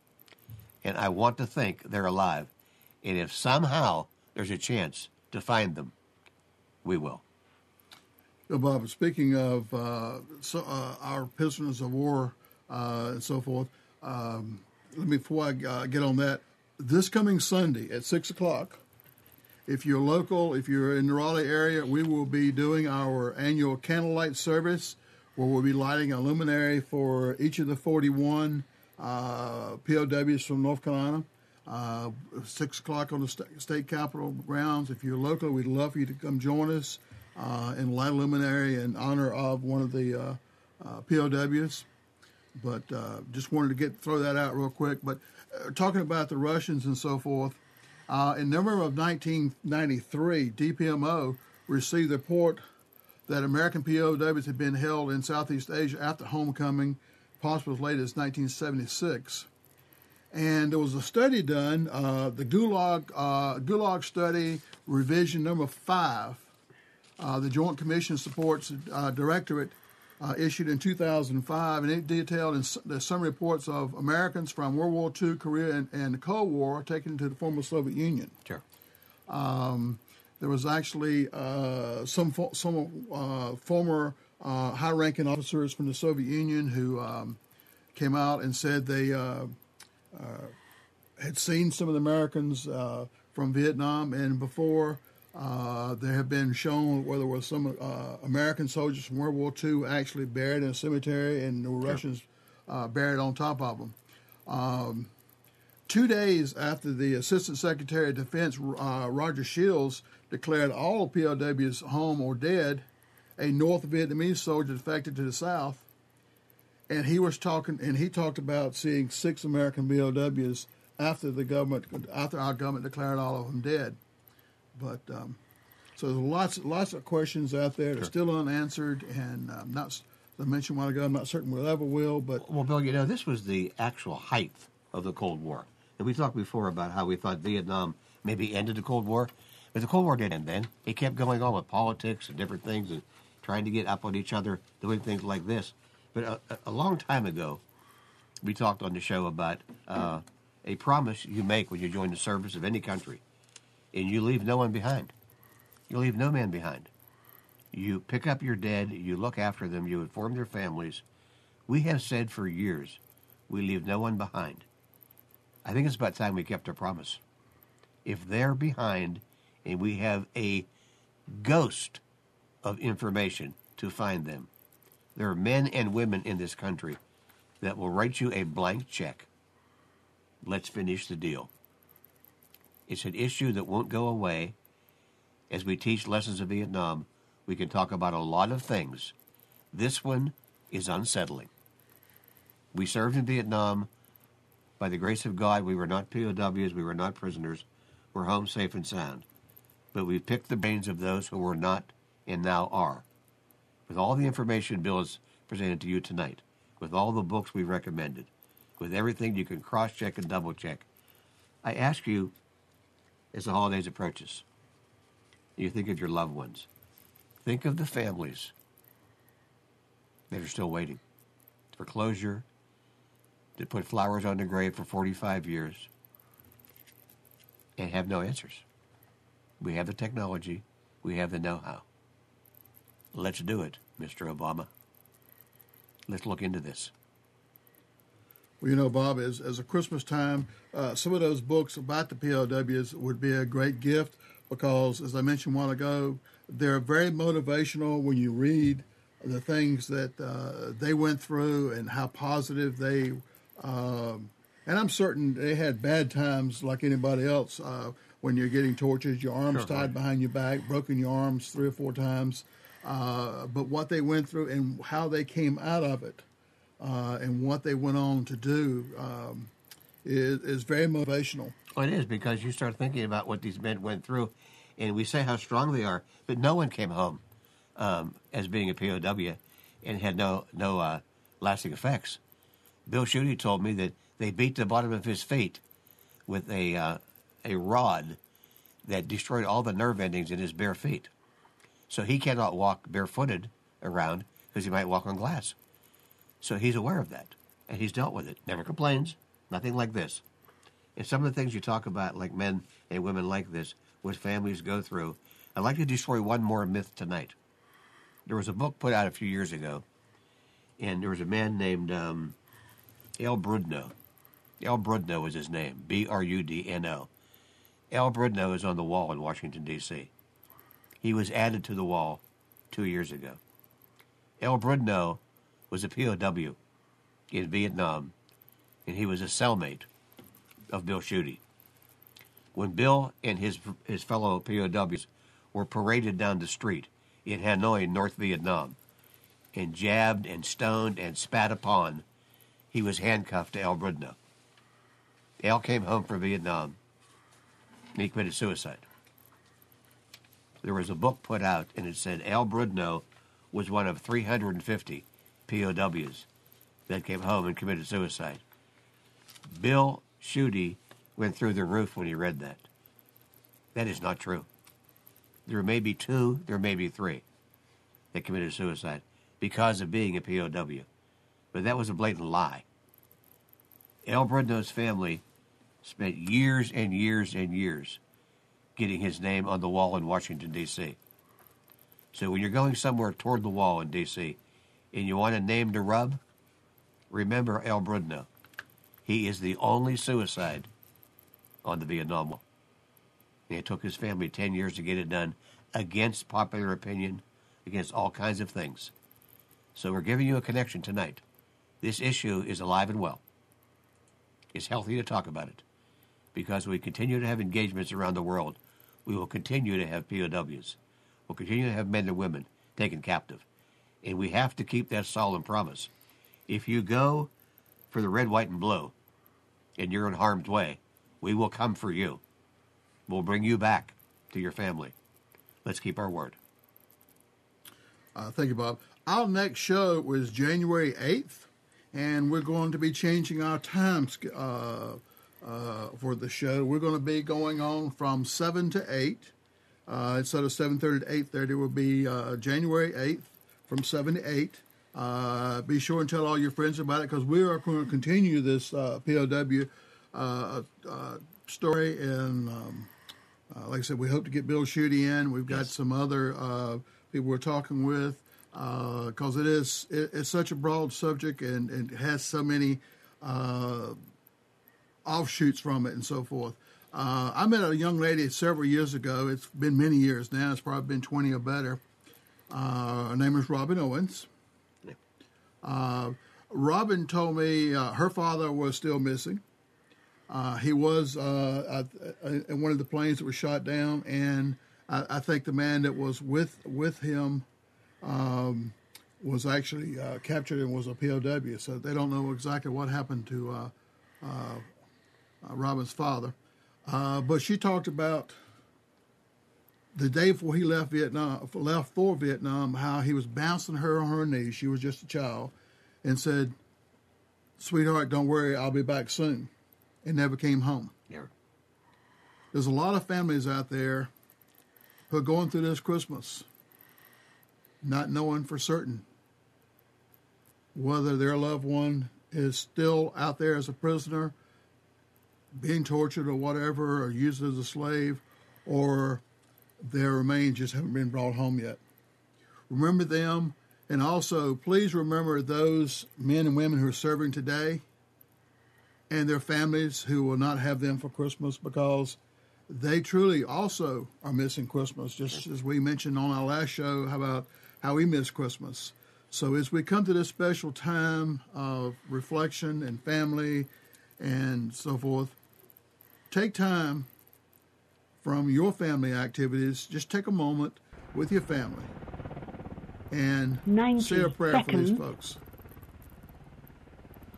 and I want to think they're alive. And if somehow there's a chance to find them, we will. Bob, speaking of our prisoners of war and so forth, before I get on that, this coming Sunday at 6 o'clock, if you're local, if you're in the Raleigh area, we will be doing our annual candlelight service where we'll be lighting a luminary for each of the 41 POWs from North Carolina. 6 o'clock on the state capitol grounds. If you're local, we'd love for you to come join us and light a luminary in honor of one of the POWs. But just wanted to throw that out real quick. But talking about the Russians and so forth, in November of 1993, DPMO received a report that American POWs had been held in Southeast Asia after homecoming, possibly as late as 1976. And there was a study done, the Gulag Study Revision Number 5, the Joint Commission Supports Directorate issued in 2005, and it detailed the summary reports of Americans from World War II, Korea, and the Cold War taken to the former Soviet Union. Sure. There was actually some former high-ranking officers from the Soviet Union who came out and said they had seen some of the Americans from Vietnam, and before There have been shown where there were some American soldiers from World War II actually buried in a cemetery, and the Russians buried on top of them. 2 days after the Assistant Secretary of Defense, Roger Shields, declared all POWs home or dead, a North Vietnamese soldier defected to the South, and he talked about seeing 6 American POWs after our government declared all of them dead. But so there's lots of questions out there that are still unanswered, and not, as I mentioned a while ago, I'm not certain we'll ever will. But well, Bill, this was the actual height of the Cold War, and we talked before about how we thought Vietnam maybe ended the Cold War, but the Cold War didn't end then. It kept going on with politics and different things, and trying to get up on each other, doing things like this. But a long time ago, we talked on the show about a promise you make when you join the service of any country, and you leave no one behind. You leave no man behind. You pick up your dead, you look after them, you inform their families. We have said for years, we leave no one behind. I think it's about time we kept our promise. If they're behind and we have a ghost of information to find them, there are men and women in this country that will write you a blank check. Let's finish the deal. It's an issue that won't go away. As we teach lessons of Vietnam, we can talk about a lot of things. This one is unsettling. We served in Vietnam. By the grace of God, we were not POWs, we were not prisoners. We're home safe and sound. But we picked the brains of those who were not and now are. With all the information Bill has presented to you tonight, with all the books we recommended, with everything you can cross-check and double-check, I ask you, as the holidays approaches, you think of your loved ones. Think of the families that are still waiting for closure, to put flowers on their grave for 45 years, and have no answers. We have the technology. We have the know-how. Let's do it, Mr. Obama. Let's look into this. Well, Bob, as a Christmas time, some of those books about the POWs would be a great gift because, as I mentioned a while ago, they're very motivational when you read the things that they went through and how positive they. And I'm certain they had bad times like anybody else when you're getting tortured, your arms tied behind your back, broken your arms 3 or 4 times. But what they went through and how they came out of it and what they went on to do is very motivational. Well, it is, because you start thinking about what these men went through, and we say how strong they are, but no one came home as being a POW and had no lasting effects. Bill Schuette told me that they beat the bottom of his feet with a rod that destroyed all the nerve endings in his bare feet. So he cannot walk barefooted around because he might walk on glass. So he's aware of that, and he's dealt with it. Never complains, nothing like this. And some of the things you talk about, like men and women like this, what families go through, I'd like to destroy one more myth tonight. There was a book put out a few years ago, and there was a man named Al Brudno. Al Brudno is his name, Brudno. Al Brudno is on the wall in Washington, D.C. He was added to the wall 2 years ago. Al Brudno was a POW in Vietnam, and he was a cellmate of Bill Schuette. When Bill and his fellow POWs were paraded down the street in Hanoi, North Vietnam, and jabbed and stoned and spat upon, he was handcuffed to Al Brudno. Al came home from Vietnam, and he committed suicide. There was a book put out, and it said Al Brudno was one of 350 POWs that came home and committed suicide. Bill Schuette went through the roof when he read that. That is not true. There may be 2, there may be 3 that committed suicide because of being a POW. But that was a blatant lie. Al Brudno's family spent years and years and years getting his name on the wall in Washington, D.C. So when you're going somewhere toward the wall in D.C. and you want a name to rub, remember Al Brudno. He is the only suicide on the Vietnam Wall. And it took his family 10 years to get it done against popular opinion, against all kinds of things. So we're giving you a connection tonight. This issue is alive and well. It's healthy to talk about it. Because we continue to have engagements around the world, we will continue to have POWs. We'll continue to have men and women taken captive. And we have to keep that solemn promise. If you go for the red, white, and blue, and you're in harm's way, we will come for you. We'll bring you back to your family. Let's keep our word. Thank you, Bob. Our next show was January 8th, and we're going to be changing our times for the show. We're going to be going on from 7 to 8. Instead of 7:30 to 8:30, it will be January 8th from 7 to 8. Be sure and tell all your friends about it, because we are going to continue this POW story. And like I said, we hope to get Bill Schuette in. We've got some other people we're talking with, because it's such a broad subject, and it has so many offshoots from it and so forth. I met a young lady several years ago. It's been many years now. It's probably been 20 or better. Her name is Robin Owens. Robin told me her father was still missing. He was in one of the planes that was shot down, and I think the man that was with him was actually captured and was a POW. So they don't know exactly what happened to Robin's father. But she talked about the day before he left for Vietnam, how he was bouncing her on her knees. She was just a child, and said, "Sweetheart, don't worry, I'll be back soon," and never came home. Yeah. There's a lot of families out there who are going through this Christmas not knowing for certain whether their loved one is still out there as a prisoner, being tortured or whatever, or used as a slave, or their remains just haven't been brought home yet. Remember them, and also please remember those men and women who are serving today and their families who will not have them for Christmas, because they truly also are missing Christmas, just as we mentioned on our last show about how we miss Christmas. So as we come to this special time of reflection and family and so forth, take time from your family activities. Just take a moment with your family and say a prayer for these folks.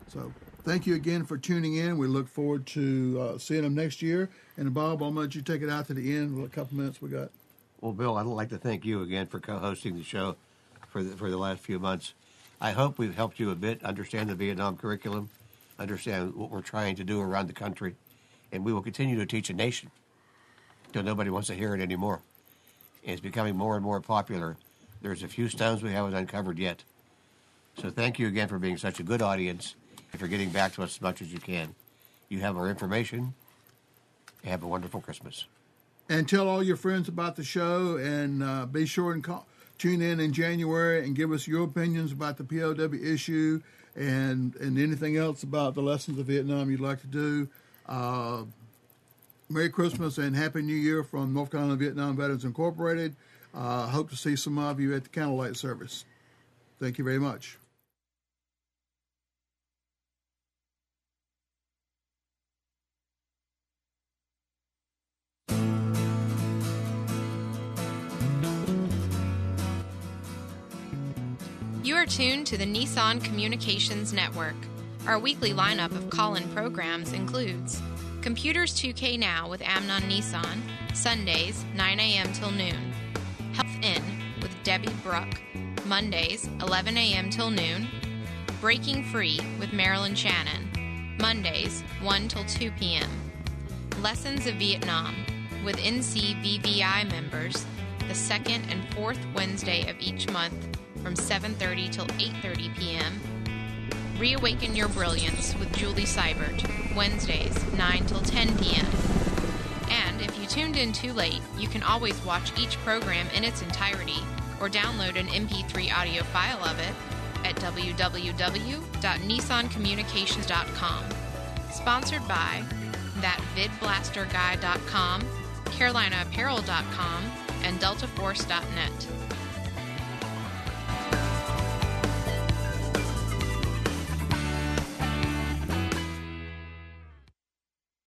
So thank you again for tuning in. We look forward to seeing them next year. And Bob, I'll let you take it out to the end with a couple minutes we got. Well, Bill, I'd like to thank you again for co-hosting the show for the last few months. I hope we've helped you a bit understand the Vietnam curriculum, understand what we're trying to do around the country, and we will continue to teach a nation until nobody wants to hear it anymore. And it's becoming more and more popular. There's a few stones we haven't uncovered yet. So thank you again for being such a good audience and for getting back to us as much as you can. You have our information. Have a wonderful Christmas. And tell all your friends about the show, and be sure and tune in January and give us your opinions about the POW issue and anything else about the lessons of Vietnam you'd like to do. Merry Christmas and Happy New Year from North Carolina Vietnam Veterans Incorporated. Hope to see some of you at the candlelight service. Thank you very much. You are tuned to the Nissan Communications Network. Our weekly lineup of call-in programs includes Computers 2K Now with Amnon Nissan, Sundays, 9 a.m. till noon. Health In with Debbie Bruck, Mondays, 11 a.m. till noon. Breaking Free with Marilyn Shannon, Mondays, 1 till 2 p.m. Lessons of Vietnam with NCVVI members, the second and fourth Wednesday of each month from 7:30 till 8:30 p.m. Reawaken Your Brilliance with Julie Seibert, Wednesdays, 9 till 10 p.m. And if you tuned in too late, you can always watch each program in its entirety or download an MP3 audio file of it at www.nissancommunications.com. Sponsored by ThatVidBlasterGuy.com, CarolinaApparel.com, and DeltaForce.net.